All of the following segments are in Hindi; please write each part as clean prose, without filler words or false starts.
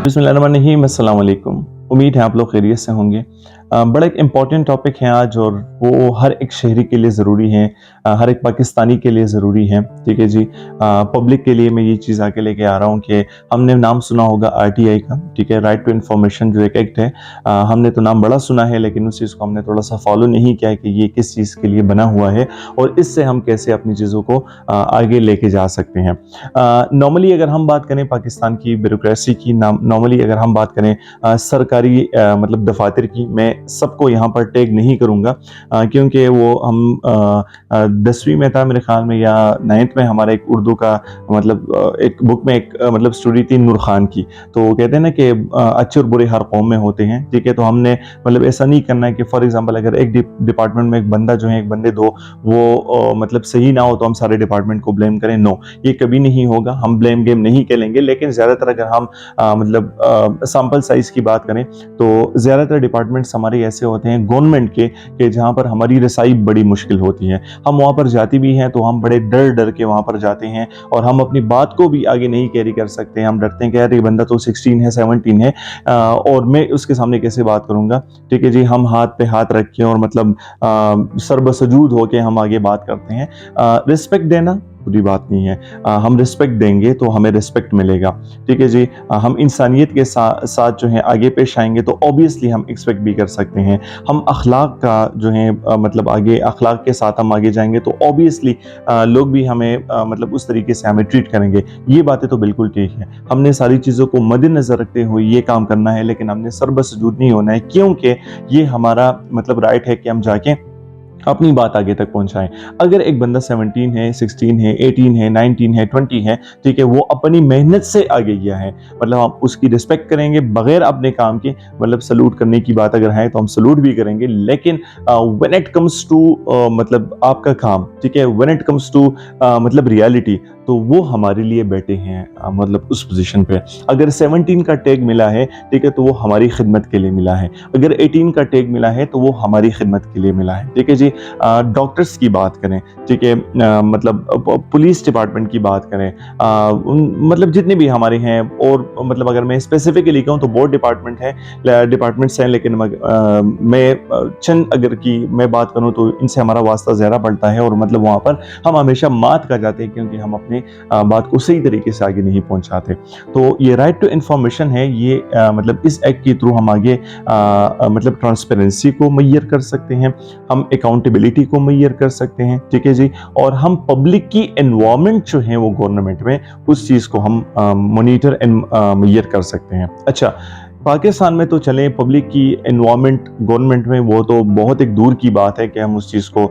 बिस्मिल्लाहिर्रहमानिर्रहीम, अस्सलाम वालेकुम। उम्मीद है आप लोग खैरियत से होंगे। बड़ा एक इम्पॉर्टेंट टॉपिक है आज, और वो हर एक शहरी के लिए ज़रूरी है, हर एक पाकिस्तानी के लिए ज़रूरी है। ठीक है जी। पब्लिक के लिए मैं ये चीज़ आके लेके आ रहा हूँ कि हमने नाम सुना होगा आरटीआई का। ठीक है, राइट टू इन्फॉर्मेशन जो एक एक्ट है, हमने तो नाम बड़ा सुना है, लेकिन उस चीज़ को हमने थोड़ा सा फॉलो नहीं किया है कि ये किस चीज़ के लिए बना हुआ है और इससे हम कैसे अपनी चीज़ों को आगे लेके जा सकते हैं। नॉर्मली अगर हम बात करें पाकिस्तान की ब्यूरोक्रेसी की, नॉर्मली अगर हम बात करें सरकारी मतलब दफातर की, मैं सबको यहाँ पर टैग नहीं करूँगा, क्योंकि वो हम 10वीं में था मेरे ख्याल में, या 9th में हमारा एक उर्दू का मतलब एक बुक में एक मतलब स्टोरी थी नूर खान की। तो वो कहते हैं ना कि अच्छे और बुरे हर कौम में होते हैं। ठीक है, तो हमने मतलब ऐसा नहीं करना है कि फॉर एग्जांपल अगर एक डिपार्टमेंट में एक बंदा जो है, एक बंदे दो, वो मतलब सही ना हो तो हम सारे डिपार्टमेंट को ब्लेम करें। नो, ये कभी नहीं होगा। हम ब्लेम गेम नहीं खेलेंगे, लेकिन ज़्यादातर अगर हम मतलब सैंपल साइज की बात करें तो ज़्यादातर डिपार्टमेंट्स हमारे ऐसे होते हैं गवर्नमेंट के कि जहाँ पर हमारी रसाई बड़ी मुश्किल होती है। हम वहाँ पर जाते भी हैं तो हम बड़े डर डर के वहाँ पर जाते हैं, और हम अपनी बात को भी आगे नहीं कैरी कर सकते हैं। हम डरते हैं कि यार ये बंदा तो 16 है, 17 है, और मैं उसके सामने कैसे बात करूँगा। ठीक है जी, हम हाथ पे हाथ रख के और मतलब सर्वसजूद होके हम आगे बात करते हैं। रिस्पेक्ट देना बुरी बात नहीं है, हम रिस्पेक्ट देंगे तो हमें रिस्पेक्ट मिलेगा। ठीक है जी। हम इंसानियत के साथ जो है आगे पेश आएंगे तो ऑब्वियसली हम एक्सपेक्ट भी कर सकते हैं। हम अखलाक का जो है मतलब आगे अखलाक के साथ हम आगे जाएंगे तो ऑब्वियसली लोग भी हमें मतलब उस तरीके से हमें ट्रीट करेंगे। ये बातें तो बिल्कुल ठीक है। हमने सारी चीज़ों को मद्देनजर रखते हुए ये काम करना है, लेकिन हमने सर्वसजूद नहीं होना है, क्योंकि ये हमारा मतलब राइट है कि हम जाके अपनी बात आगे तक पहुंचाएं। अगर एक बंदा 17 है, 16 है, 18 है, 19 है, 20 है, ठीक है, वो अपनी मेहनत से आगे गया है, मतलब हम उसकी रिस्पेक्ट करेंगे बगैर अपने काम के। मतलब सलूट करने की बात अगर है तो हम सलूट भी करेंगे, लेकिन व्हेन इट कम्स टू मतलब आपका काम, ठीक है, व्हेन इट कम्स टू मतलब रियलिटी, तो वो हमारे लिए बैठे हैं मतलब उस पोजीशन पे। अगर 17 का टैग मिला है, ठीक है, तो वो हमारी खिदमत के लिए मिला है। अगर 18 का टैग मिला है तो वो हमारी खिदमत के लिए मिला है। ठीक है जी। डॉक्टर्स की बात करें, ठीक है, मतलब पुलिस डिपार्टमेंट की बात करें, मतलब जितने भी हमारे हैं, और मतलब अगर मैं स्पेसिफिकली कहूँ तो बहुत डिपार्टमेंट्स हैं, लेकिन मैं चंद अगर की मैं बात करूँ तो इनसे हमारा वास्ता ज़्यादा पड़ता है, और मतलब वहाँ पर हम हमेशा मात खा जाते हैं, क्योंकि हम अपनी बात को सही तरीके से आगे नहीं पहुँचाते। तो ये राइट टू इन्फॉर्मेशन है, ये मतलब इस एक्ट के थ्रू हम आगे मतलब ट्रांसपेरेंसी को मुहैया कर सकते हैं, हम अकाउंटेबिलिटी को मुहैया कर सकते हैं। ठीक है जी। और हम पब्लिक की एनवायरनमेंट जो है वो गवर्नमेंट में, उस चीज़ को हम मॉनिटर एंड मुहैया कर सकते हैं। अच्छा, पाकिस्तान में तो चलें पब्लिक की एनवायरनमेंट गवर्नमेंट में, वो तो बहुत एक दूर की बात है कि हम उस चीज़ को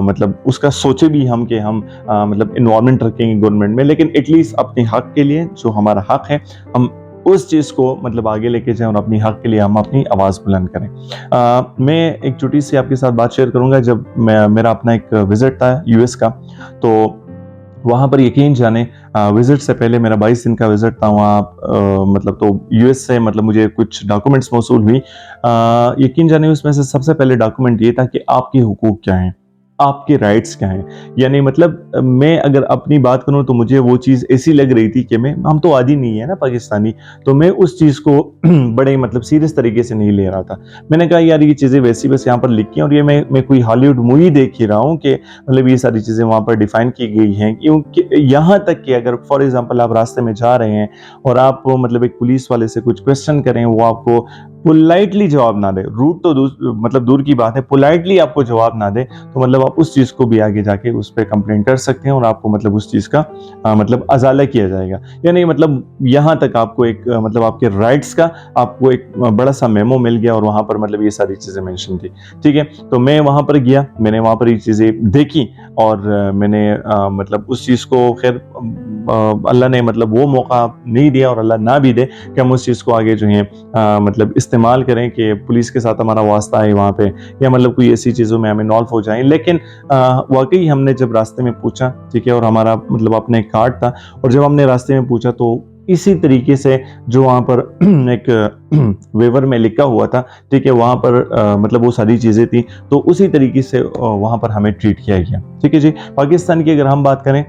मतलब उसका सोचे भी हम कि हम मतलब एनवायरनमेंट रखेंगे गवर्नमेंट में, लेकिन एटलीस्ट अपने हक के लिए जो हमारा हक है, हम उस चीज़ को मतलब आगे लेके जाएं और अपनी हक के लिए हम अपनी आवाज़ बुलंद करें। मैं एक छोटी सी आपके साथ बात शेयर करूंगा। जब मेरा अपना एक विजिट था यूएस का, तो वहाँ पर यकीन जाने विजिट से पहले मेरा 22 दिन का विजिट था वहाँ, मतलब तो यूएस से मतलब मुझे कुछ डॉक्यूमेंट्स मौसूल हुई। यकीन जाने उसमें से सबसे पहले डॉक्यूमेंट ये था कि आपके हुकूक क्या हैं, आपके राइट्स क्या हैं। यानी मतलब मैं अगर अपनी बात करूं तो मुझे वो चीज़ ऐसी लग रही थी कि हम तो आदी नहीं है ना पाकिस्तानी, तो मैं उस चीज़ को बड़े मतलब सीरियस तरीके से नहीं ले रहा था। मैंने कहा यार ये चीज़ें वैसी बस यहाँ पर लिखी हैं, और ये मैं कोई हॉलीवुड मूवी देख ही रहा हूँ कि मतलब ये सारी चीज़ें वहाँ पर डिफाइन की गई हैं। क्योंकि यहाँ तक कि अगर फॉर एग्जाम्पल आप रास्ते में जा रहे हैं और आप मतलब एक पुलिस वाले से कुछ क्वेश्चन करें, वो आपको पोलाइटली जवाब ना दे, रूट तो मतलब दूर की बात है, पोलाइटली आपको जवाब ना दे, तो मतलब आप उस चीज़ को भी आगे जाके उस पर कंप्लेंट कर सकते हैं, और आपको मतलब उस चीज़ का मतलब अजाला किया जाएगा। यानी मतलब यहाँ तक आपको एक मतलब आपके राइट्स का आपको एक बड़ा सा मेमो मिल गया, और वहाँ पर मतलब ये सारी चीज़ें मेंशन थी। ठीक है, तो मैं वहाँ पर गया, मैंने वहाँ पर ये चीज़ें देखी, और मैंने मतलब उस चीज़ को खैर अल्लाह ने मतलब वो मौका नहीं दिया, और अल्लाह ना भी दे कि हम उस चीज़ को आगे जो है मतलब इस्तेमाल करें कि पुलिस के साथ हमारा वास्ता है वहाँ पे, या मतलब कोई ऐसी चीज़ों में हम इन्वॉल्व हो जाएं। लेकिन वाकई हमने जब रास्ते में पूछा, ठीक है, और हमारा मतलब अपना एक कार्ड था, और जब हमने रास्ते में पूछा तो इसी तरीके से जो वहाँ पर एक वेवर में लिखा हुआ था, ठीक है, वहाँ पर मतलब वो सारी चीज़ें थी, तो उसी तरीके से वहाँ पर हमें ट्रीट किया गया। ठीक है जी। पाकिस्तान की अगर हम बात करें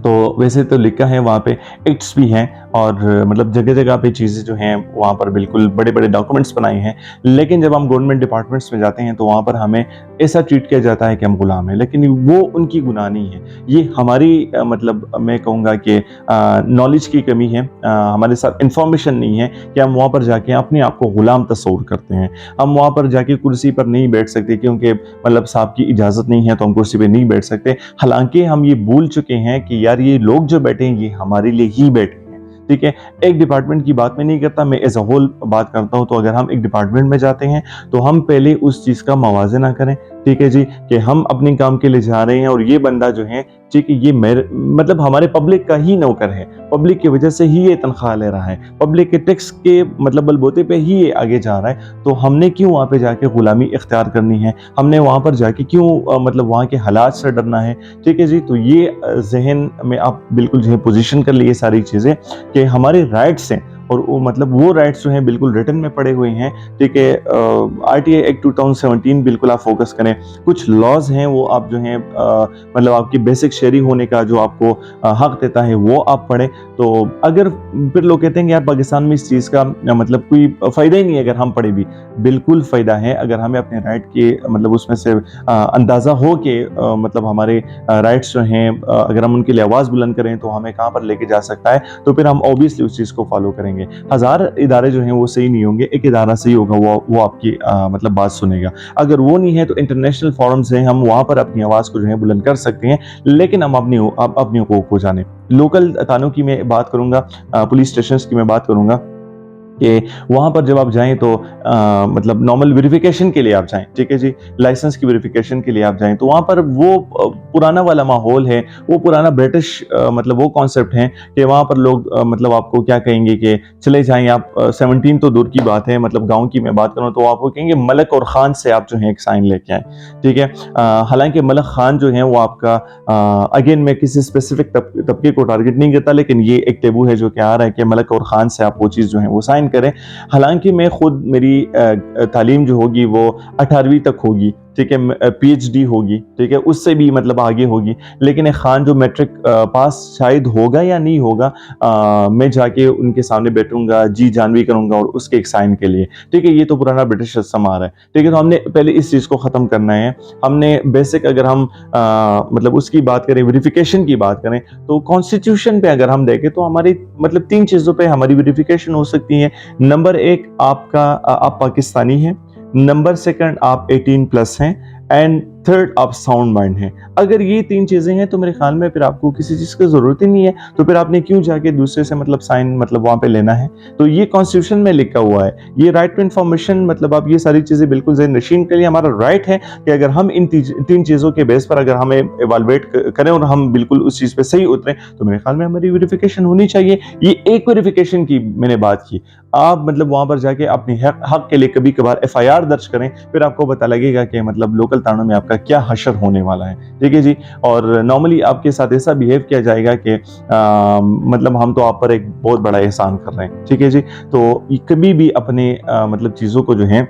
तो वैसे तो लिखा है वहाँ पे, एक्ट्स भी हैं और मतलब जगह जगह पे चीज़ें जो हैं वहाँ पर बिल्कुल बड़े बड़े डॉक्यूमेंट्स बनाए हैं। लेकिन जब हम गवर्नमेंट डिपार्टमेंट्स में जाते हैं तो वहाँ पर हमें ऐसा ट्रीट किया जाता है कि हम गुलाम हैं, लेकिन वो उनकी गुनाह नहीं है। ये हमारी मतलब मैं कहूँगा कि नॉलेज की कमी है, हमारे साथ इंफॉर्मेशन नहीं है कि हम वहाँ पर जाके अपने आप को गुलाम तस्वुर करते हैं। हम वहाँ पर जाके कुर्सी पर नहीं बैठ सकते क्योंकि मतलब साहब की इजाज़त नहीं है तो हम कुर्सी पे नहीं बैठ सकते। हालाँकि हम ये भूल चुके हैं कि यार ये लोग जो बैठे हैं ये हमारे लिए ही बैठे हैं, ठीक है? एक डिपार्टमेंट की बात मैं नहीं करता, मैं एज़ अ होल बात करता हूँ। तो अगर हम एक डिपार्टमेंट में जाते हैं तो हम पहले उस चीज़ का मवाज़ना करें, ठीक है जी? कि हम अपने काम के लिए जा रहे हैं और ये बंदा जो है, ठीक है, ये मेरे मतलब हमारे पब्लिक का ही नौकर है। पब्लिक की वजह से ही ये तनख्वाह ले रहा है, पब्लिक के टैक्स के मतलब बलबूते पे ही ये आगे जा रहा है। तो हमने क्यों वहाँ पे जाके गुलामी इख्तियार करनी है? हमने वहाँ पर जाके क्यों मतलब वहाँ के हालात से डरना है? ठीक है जी? तो ये ज़हन में आप बिल्कुल जो है पोज़ीशन कर लिए सारी चीज़ें कि हमारे राइट्स हैं और वो मतलब वो राइट्स जो हैं बिल्कुल रिटन में पड़े हुए हैं, ठीक है? आरटीआई एक्ट 2017 बिल्कुल आप फ़ोकस करें। कुछ लॉज़ हैं वो आप जो हैं मतलब आपकी बेसिक शहरी होने का जो आपको हक देता है वो आप पढ़ें। तो अगर फिर लोग कहते हैं कि यार पाकिस्तान में इस चीज़ का मतलब कोई फ़ायदा ही नहीं है अगर हम पढ़े भी। बिल्कुल फ़ायदा है अगर हमें अपने राइट के मतलब उसमें से अंदाज़ा हो कि मतलब हमारे राइट्स जो हैं अगर हम उनके लिए आवाज़ बुलंद करें तो हमें कहाँ पर लेके जा सकता है, तो फिर हम ऑब्वियसली उस चीज़ को फ़ॉलो करेंगे। हज़ार इदारे जो हैं वो सही नहीं होंगे, एक इदारा सही होगा, वो आपकी मतलब बात सुनेगा। अगर वो नहीं है तो इंटरनेशनल फोरम्स हैं, हम वहाँ पर अपनी आवाज़ को जो है बुलंद कर सकते हैं, लेकिन हम अपनी हुकूक को जानें। लोकल थानों की मैं बात करूँगा, पुलिस स्टेशंस की मैं बात करूँगा कि वहाँ पर जब आप जाएँ तो मतलब नॉर्मल वेरिफ़िकेशन के लिए आप जाएँ, ठीक है जी? लाइसेंस की वेरिफ़िकेशन के लिए आप जाएँ, तो वहाँ पर वो पुराना वाला माहौल है, वो पुराना ब्रिटिश मतलब वो कॉन्सेप्ट है कि वहाँ पर लोग मतलब आपको क्या कहेंगे कि चले जाएँ आप 17 तो दूर की बात है, मतलब गाँव की मैं बात करूँ तो आपको कहेंगे मलक और ख़ान से आप जो है एक साइन लेके आएँ, ठीक है? हालाँकि मलक ख़ान जो है वो आपका अगेन मैं किसी स्पेसिफ़िक तबके को टारगेट नहीं करता, लेकिन ये एक टैबू है जो कि आ रहा है कि मलक और ख़ान से आप वो चीज़ जो है वो साइन करें। हालाँकि मैं खुद मेरी तालीम जो होगी वो 18वीं तक होगी, ठीक है? पीएचडी होगी, ठीक है? उससे भी मतलब आगे होगी। लेकिन एक ख़ान जो मैट्रिक पास शायद होगा या नहीं होगा, मैं जाके उनके सामने बैठूँगा, जी जानवी करूँगा और उसके एक साइन के लिए, ठीक है? ये तो पुराना ब्रिटिश सिस्टम आ रहा है, ठीक है? तो हमने पहले इस चीज़ को ख़त्म करना है। हमने बेसिक अगर हम मतलब उसकी बात करें, वेरिफ़िकेशन की बात करें, तो कॉन्स्टिट्यूशन पे अगर हम देखें तो हमारी मतलब 3 चीज़ों पे हमारी वेरिफ़िकेशन हो सकती है। नंबर 1 आपका आप पाकिस्तानी हैं, नंबर 2 आप 18 प्लस हैं एंड थर्ड आप साउंड माइंड हैं। अगर ये 3 चीज़ें हैं तो मेरे ख़्याल में फिर आपको किसी चीज़ की ज़रूरत ही नहीं है, तो फिर आपने क्यों जाके दूसरे से मतलब साइन मतलब वहाँ पे लेना है? तो ये कॉन्स्टिट्यूशन में लिखा हुआ है। ये राइट टू इन्फॉर्मेशन मतलब आप ये सारी चीज़ें बिल्कुल ज़हन-नशीन के लिए हमारा राइट है कि अगर हम इन 3 चीज़ों के बेस पर अगर हमें इवैल्यूएट करें और हम बिल्कुल उस चीज़ पे सही उतरें, तो मेरे ख़्याल में हमारी वेरिफ़िकेशन होनी चाहिए। ये एक वेरिफ़िकेशन की मैंने बात की। आप मतलब वहाँ पर जाके अपने हक के लिए कभी-कभार एफआईआर दर्ज करें, फिर आपको पता लगेगा कि मतलब लोकल थानों में आपका क्या हशर होने वाला है, ठीक है जी? और नॉर्मली आपके साथ ऐसा बिहेव किया जाएगा कि मतलब हम तो आप पर एक बहुत बड़ा एहसान कर रहे हैं, ठीक है जी? तो कभी भी अपने मतलब चीज़ों को जो है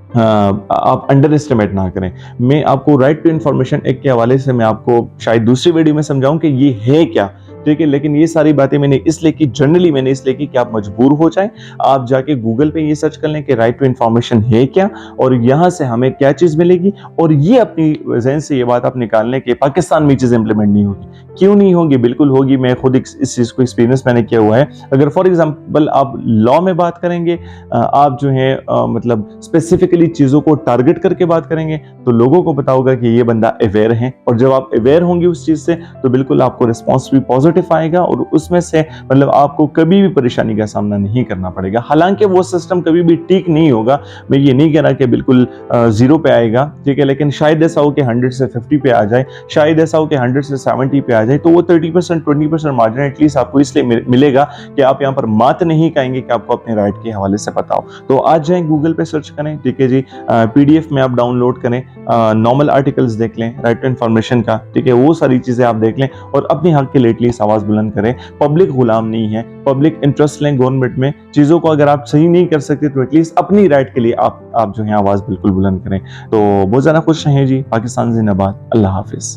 आप अंडर एस्टिमेट ना करें। मैं आपको राइट टू इन्फॉर्मेशन एक्ट के हवाले से मैं आपको शायद दूसरी वीडियो में समझाऊँ कि ये है क्या, ठीक है? लेकिन ये सारी बातें मैंने इसलिए की, जनरली मैंने इसलिए की कि आप मजबूर हो जाएँ, आप जाके गूगल पे ये सर्च कर लें कि राइट टू इन्फॉर्मेशन है क्या और यहाँ से हमें क्या चीज़ मिलेगी, और ये अपनी ज़हन से ये बात आप निकाल लें कि पाकिस्तान में ये चीज़ इम्प्लीमेंट नहीं होगी। क्यों नहीं होगी? बिल्कुल होगी, मैं खुद इस चीज़ को एक्सपीरियंस मैंने किया हुआ है। अगर फॉर एग्ज़ाम्पल आप लॉ में बात करेंगे, आप जो है मतलब स्पेसिफिकली चीज़ों को टारगेट करके बात करेंगे, तो लोगों को पता होगा कि ये बंदा अवेयर है, और जब आप अवेयर होंगे उस चीज़ से तो बिल्कुल आपको रिस्पॉन्स भी पॉजिटिव आएगा और उसमें से मतलब आपको कभी भी परेशानी का सामना नहीं करना पड़ेगा। हालाँकि वो सिस्टम कभी भी ठीक नहीं होगा, मैं ये नहीं कह रहा कि बिल्कुल 0 पे आएगा, ठीक है? लेकिन शायद ऐसा हो कि 100 से 50 पे आ जाए, शायद ऐसा हो कि 100 से 70 पे आ जाए, तो वो 30% 20% मार्जिन एटलीस्ट आपको इसलिए मिलेगा कि आप यहाँ पर मात नहीं खाएँगे कि आपको अपने राइट के हवाले से पता हो। तो आज जाएँ गूगल पे सर्च करें, ठीक है जी? पीडीएफ में आप डाउनलोड करें, नॉर्मल आर्टिकल्स देख लें राइट टू इन्फॉर्मेशन का, ठीक है? वो सारी चीज़ें आप देख लें और अपने हक के लिए एटलीस्ट आवाज़ बुलंद करें। पब्लिक गुलाम नहीं है, पब्लिक इंटरेस्ट लें गवर्नमेंट में। चीज़ों को अगर आप सही नहीं कर सकते तो एटलीस्ट अपनी राइट के लिए आप जो है आवाज़ बिल्कुल बुलंद करें। तो बहुत ज़्यादा खुश रहें जी। पाकिस्तान ज़िंदाबाद। अल्लाह हाफ़िज़।